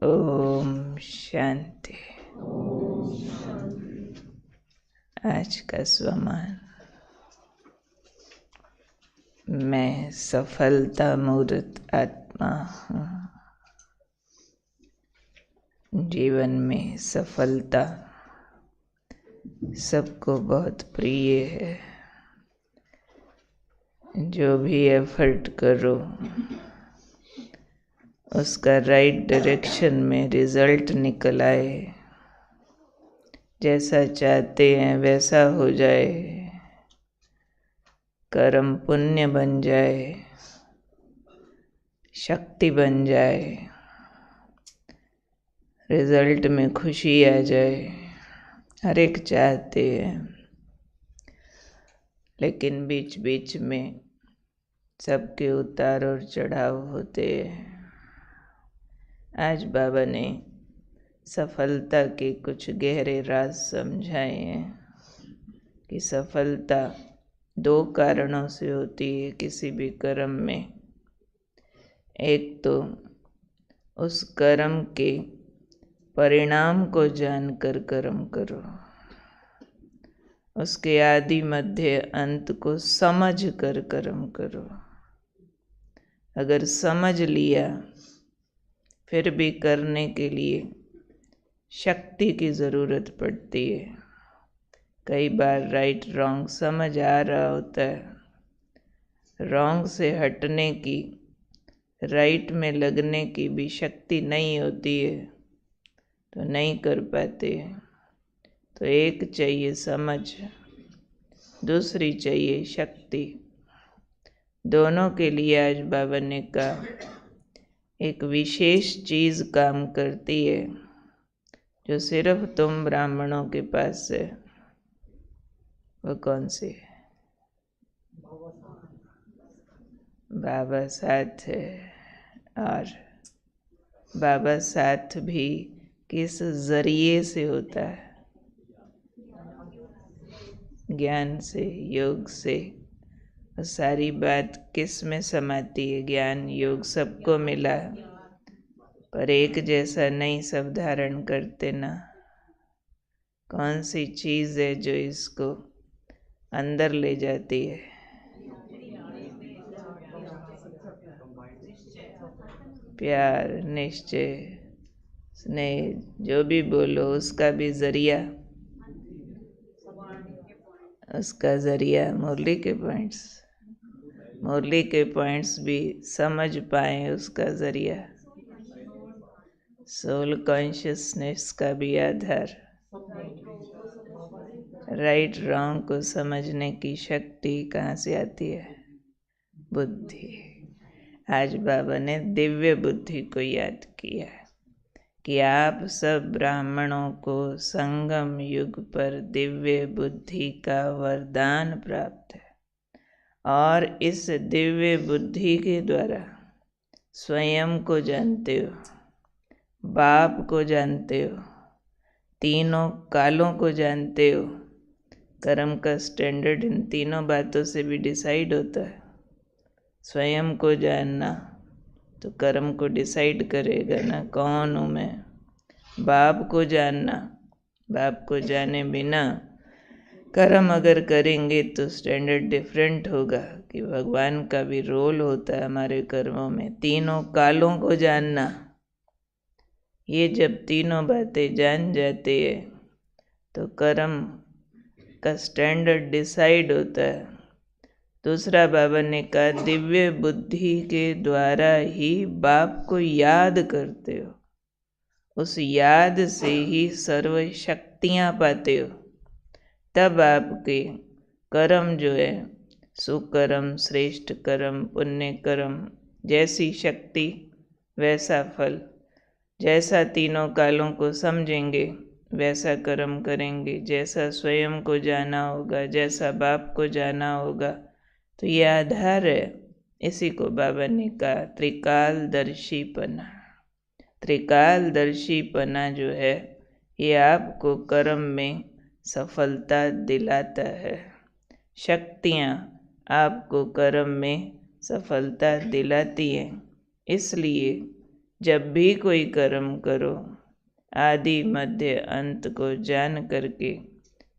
ओम शांति। आज का स्वमान। मैं सफलता मूर्त आत्मा हूँ। जीवन में सफलता सबको बहुत प्रिय है। जो भी एफर्ट करो उसका राइट डायरेक्शन में रिजल्ट निकल आए, जैसा चाहते हैं वैसा हो जाए, कर्म पुण्य बन जाए, शक्ति बन जाए, रिजल्ट में खुशी आ जाए, हर एक चाहते हैं। लेकिन बीच बीच में सबके उतार और चढ़ाव होते हैं। आज बाबा ने सफलता के कुछ गहरे राज समझाए हैं कि सफलता दो कारणों से होती है किसी भी कर्म में। एक तो उस कर्म के परिणाम को जानकर कर्म करो, उसके आदि मध्य अंत को समझ कर कर्म करो। अगर समझ लिया फिर भी करने के लिए शक्ति की ज़रूरत पड़ती है। कई बार राइट रॉन्ग समझ आ रहा होता है, रॉन्ग से हटने की, राइट में लगने की भी शक्ति नहीं होती है, तो नहीं कर पाते। तो एक चाहिए समझ, दूसरी चाहिए शक्ति। दोनों के लिए आज बाबा ने कहा एक विशेष चीज़ काम करती है जो सिर्फ तुम ब्राह्मणों के पास है। वो कौन सी है? बाबा साथ है। और बाबा साथ भी किस जरिए से होता है? ज्ञान से, योग से। सारी बात किस में समाती है? ज्ञान योग सबको मिला, पर एक जैसा नहीं सब धारण करते ना। कौन सी चीज़ है जो इसको अंदर ले जाती है? प्यार, निश्चय, स्नेह, जो भी बोलो उसका भी जरिया, उसका जरिया मुरली के पॉइंट्स। मुरली के पॉइंट्स भी समझ पाए उसका जरिया, सोल कॉन्शियसनेस का भी आधार। राइट रॉन्ग को समझने की शक्ति कहाँ से आती है? बुद्धि। आज बाबा ने दिव्य बुद्धि को याद किया कि आप सब ब्राह्मणों को संगम युग पर दिव्य बुद्धि का वरदान प्राप्त है, और इस दिव्य बुद्धि के द्वारा स्वयं को जानते हो, बाप को जानते हो, तीनों कालों को जानते हो। कर्म का स्टैंडर्ड इन तीनों बातों से भी डिसाइड होता है। स्वयं को जानना तो कर्म को डिसाइड करेगा ना, कौन हूँ मैं। बाप को जानना, बाप को जाने बिना कर्म अगर करेंगे तो स्टैंडर्ड डिफरेंट होगा कि भगवान का भी रोल होता है हमारे कर्मों में। तीनों कालों को जानना, ये जब तीनों बातें जान जाते हैं तो कर्म का स्टैंडर्ड डिसाइड होता है। दूसरा बाबा ने कहा दिव्य बुद्धि के द्वारा ही बाप को याद करते हो, उस याद से ही सर्व शक्तियाँ पाते हो। तब आपके कर्म जो है, सुकर्म, श्रेष्ठ कर्म, पुण्य कर्म, जैसी शक्ति वैसा फल। जैसा तीनों कालों को समझेंगे वैसा कर्म करेंगे, जैसा स्वयं को जाना होगा, जैसा बाप को जाना होगा। तो ये आधार है। इसी को बाबा ने कहा त्रिकालदर्शीपना। त्रिकालदर्शीपना जो है ये आपको कर्म में सफलता दिलाता है। शक्तियाँ आपको कर्म में सफलता दिलाती हैं। इसलिए जब भी कोई कर्म करो, आदि मध्य अंत को जान करके,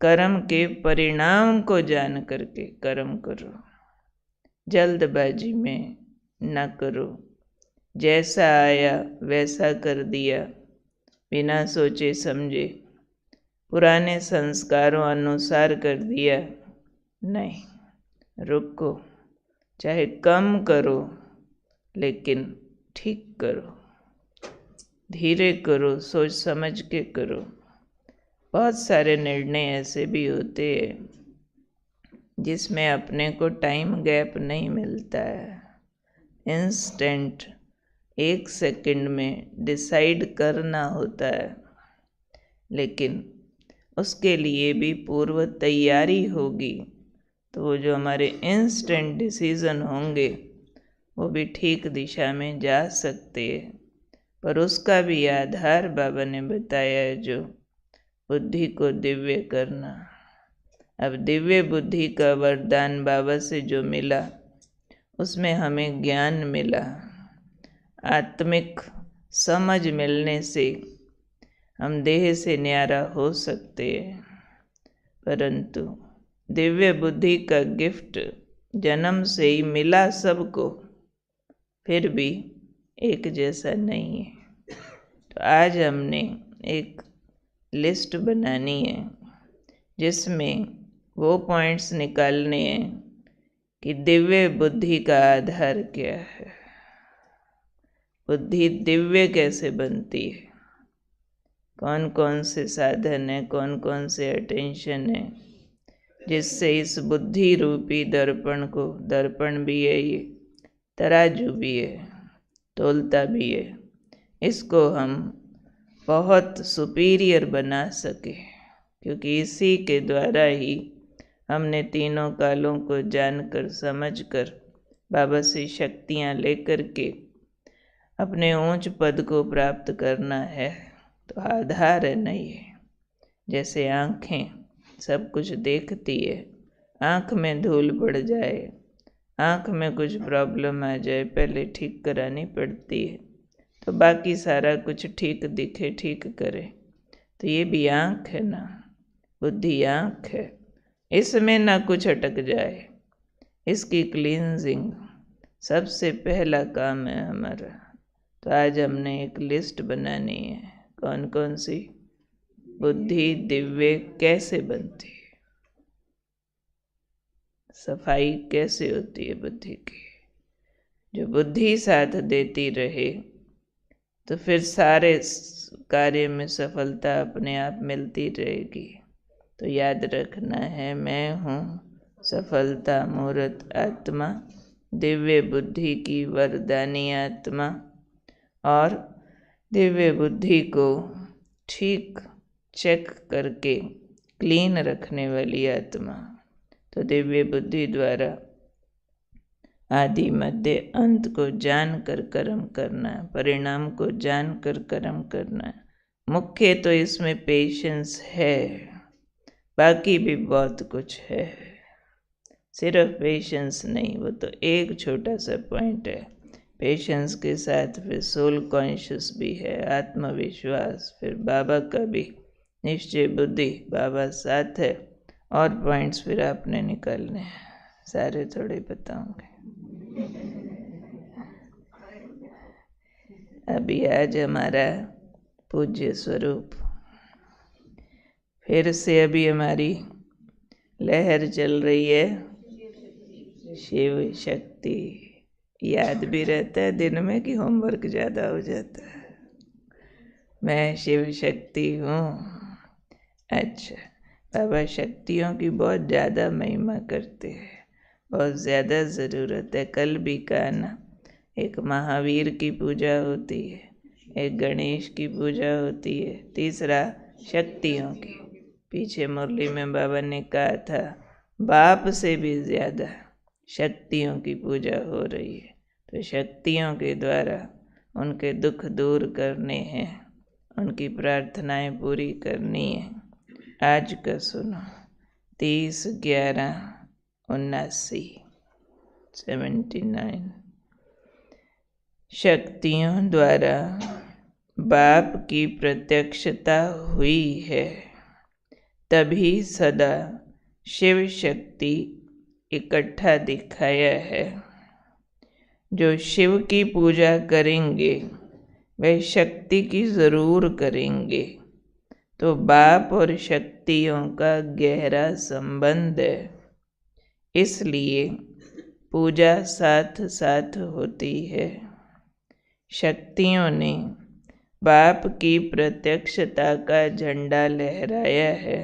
कर्म के परिणाम को जान करके कर्म करो। जल्दबाजी में न करो। जैसा आया वैसा कर दिया, बिना सोचे समझे, पुराने संस्कारों अनुसार कर दिया, नहीं। रुको, चाहे कम करो लेकिन ठीक करो, धीरे करो, सोच समझ के करो। बहुत सारे निर्णय ऐसे भी होते हैं जिसमें अपने को टाइम गैप नहीं मिलता है। इंस्टेंट 1 सेकंड में डिसाइड करना होता है, लेकिन उसके लिए भी पूर्व तैयारी होगी, तो वो जो हमारे इंस्टेंट डिसीजन होंगे वो भी ठीक दिशा में जा सकते हैं। पर उसका भी आधार बाबा ने बताया है, जो बुद्धि को दिव्य करना। अब दिव्य बुद्धि का वरदान बाबा से जो मिला, उसमें हमें ज्ञान मिला। आत्मिक समझ मिलने से हम देह से न्यारा हो सकते हैं, परंतु दिव्य बुद्धि का गिफ्ट जन्म से ही मिला सबको, फिर भी एक जैसा नहीं है। तो आज हमने एक लिस्ट बनानी है जिसमें वो पॉइंट्स निकालने हैं कि दिव्य बुद्धि का आधार क्या है, बुद्धि दिव्य कैसे बनती है, कौन कौन से साधन है, कौन कौन से अटेंशन है, जिससे इस बुद्धि रूपी दर्पण को, दर्पण भी है ये, तराजू भी है, तोलता भी है, इसको हम बहुत सुपीरियर बना सके, क्योंकि इसी के द्वारा ही हमने तीनों कालों को जानकर समझकर बाबा से शक्तियाँ लेकर के अपने ऊंच पद को प्राप्त करना है। तो आधार है नहीं है। जैसे आँखें सब कुछ देखती है, आँख में धूल पड़ जाए, आँख में कुछ प्रॉब्लम आ जाए, पहले ठीक करानी पड़ती है, तो बाकी सारा कुछ ठीक दिखे, ठीक करे। तो ये भी आँख है ना, बुद्धि आँख है, इसमें ना कुछ अटक जाए। इसकी क्लींजिंग सबसे पहला काम है हमारा। तो आज हमने एक लिस्ट बनानी है, कौन कौन सी बुद्धि दिव्य कैसे बनती है, सफाई कैसे होती है बुद्धि की। जो बुद्धि साथ देती रहे तो फिर सारे कार्य में सफलता अपने आप मिलती रहेगी। तो याद रखना है, मैं हूँ सफलता मूर्त आत्मा, दिव्य बुद्धि की वरदानी आत्मा, और दिव्य बुद्धि को ठीक चेक करके क्लीन रखने वाली आत्मा। तो दिव्य बुद्धि द्वारा आदि मध्य अंत को जान कर कर्म करना, परिणाम को जान कर कर्म करना। मुख्य तो इसमें पेशेंस है, बाकी भी बहुत कुछ है, सिर्फ पेशेंस नहीं, वो तो एक छोटा सा पॉइंट है। पेशेंस के साथ फिर सोल कॉन्शियस भी है, आत्मविश्वास, फिर बाबा का भी निश्चय बुद्धि, बाबा साथ है, और पॉइंट्स फिर आपने निकालने हैं, सारे थोड़े बताऊंगे। अभी आज हमारा पूज्य स्वरूप फिर से, अभी हमारी लहर चल रही है शिव शक्ति। याद भी रहता है दिन में कि होमवर्क ज़्यादा हो जाता है। मैं शिव शक्ति हूँ। अच्छा, बाबा शक्तियों की बहुत ज़्यादा महिमा करते हैं, बहुत ज़्यादा ज़रूरत है। कल भी कहा ना, एक महावीर की पूजा होती है, एक गणेश की पूजा होती है, तीसरा शक्तियों की। पीछे मुरली में बाबा ने कहा था, बाप से भी ज़्यादा शक्तियों की पूजा हो रही है। तो शक्तियों के द्वारा उनके दुख दूर करने हैं, उनकी प्रार्थनाएं पूरी करनी है। आज का सुनो, 30/11/79। शक्तियों द्वारा बाप की प्रत्यक्षता हुई है, तभी सदा शिव शक्ति इकट्ठा दिखाया है। जो शिव की पूजा करेंगे वे शक्ति की ज़रूर करेंगे। तो बाप और शक्तियों का गहरा संबंध है, इसलिए पूजा साथ साथ होती है। शक्तियों ने बाप की प्रत्यक्षता का झंडा लहराया है,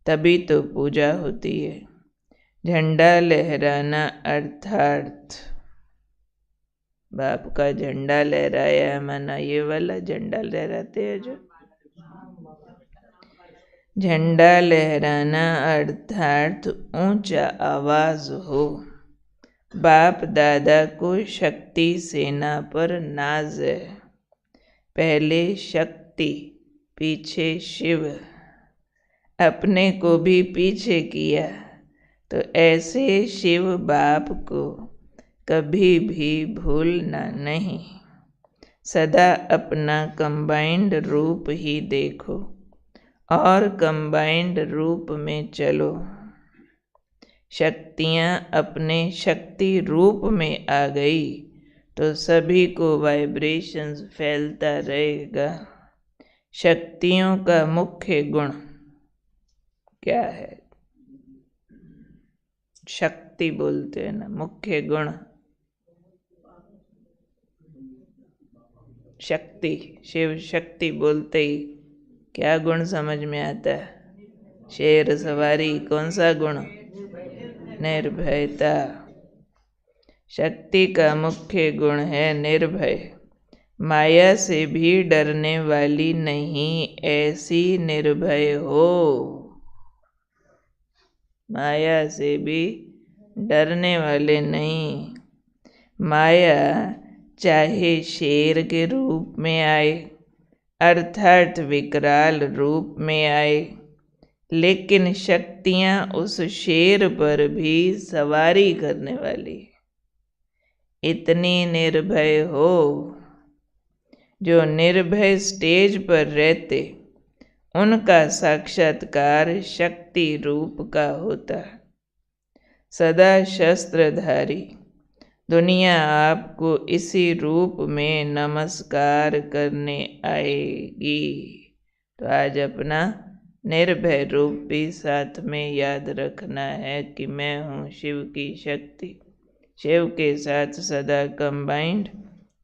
तभी तो पूजा होती है। झंडा लहराना अर्थात बाप का झंडा लहराया, माना ये वाला झंडा लहराते हैं जो। झंडा लहराना अर्थात ऊंचा आवाज हो। बाप दादा को शक्ति सेना पर नाज है। पहले शक्ति, पीछे शिव, अपने को भी पीछे किया, तो ऐसे शिव बाप को कभी भी भूलना नहीं। सदा अपना कंबाइंड रूप ही देखो और कंबाइंड रूप में चलो। शक्तियाँ अपने शक्ति रूप में आ गई तो सभी को वाइब्रेशंस फैलता रहेगा। शक्तियों का मुख्य गुण क्या है? शक्ति बोलते हैं ना, मुख्य गुण शक्ति। शिव शक्ति बोलते ही क्या गुण समझ में आता है? शेर सवारी। कौन सा गुण? निर्भयता। शक्ति का मुख्य गुण है निर्भय। माया से भी डरने वाली नहीं, ऐसी निर्भय हो। माया से भी डरने वाले नहीं। माया चाहे शेर के रूप में आए, अर्थात विकराल रूप में आए, लेकिन शक्तियाँ उस शेर पर भी सवारी करने वाली। इतनी निर्भय हो। जो निर्भय स्टेज पर रहते, उनका साक्षात्कार शक्ति रूप का होता है। सदा शस्त्रधारी दुनिया आपको इसी रूप में नमस्कार करने आएगी। तो आज अपना निर्भय रूप भी साथ में याद रखना है कि मैं हूँ शिव की शक्ति। शिव के साथ सदा कंबाइंड,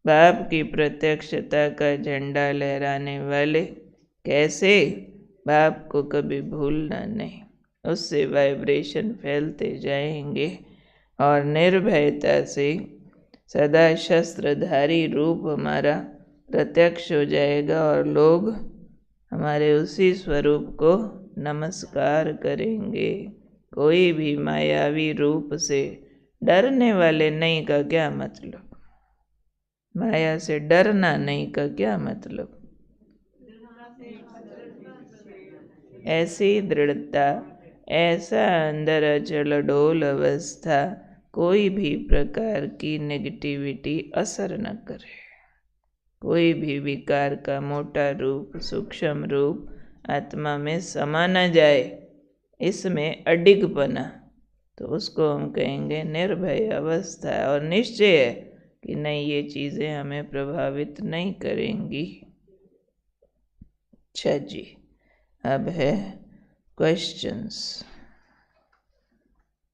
बाप की प्रत्यक्षता का झंडा लहराने वाले। कैसे? बाप को कभी भूलना नहीं, उससे वाइब्रेशन फैलते जाएंगे और निर्भयता से सदा शस्त्रधारी रूप हमारा प्रत्यक्ष हो जाएगा और लोग हमारे उसी स्वरूप को नमस्कार करेंगे। कोई भी मायावी रूप से डरने वाले नहीं का क्या मतलब? माया से डरना नहीं का क्या मतलब? ऐसी दृढ़ता, ऐसा अंदर अचल डोल अवस्था, कोई भी प्रकार की नेगेटिविटी असर न करे। कोई भी विकार का मोटा रूप, सूक्ष्म रूप आत्मा में समा न जाए, इसमें अडिगपना, तो उसको हम कहेंगे निर्भय अवस्था। और निश्चय है कि नहीं, ये चीज़ें हमें प्रभावित नहीं करेंगी। अच्छा जी, अब है क्वेश्चंस।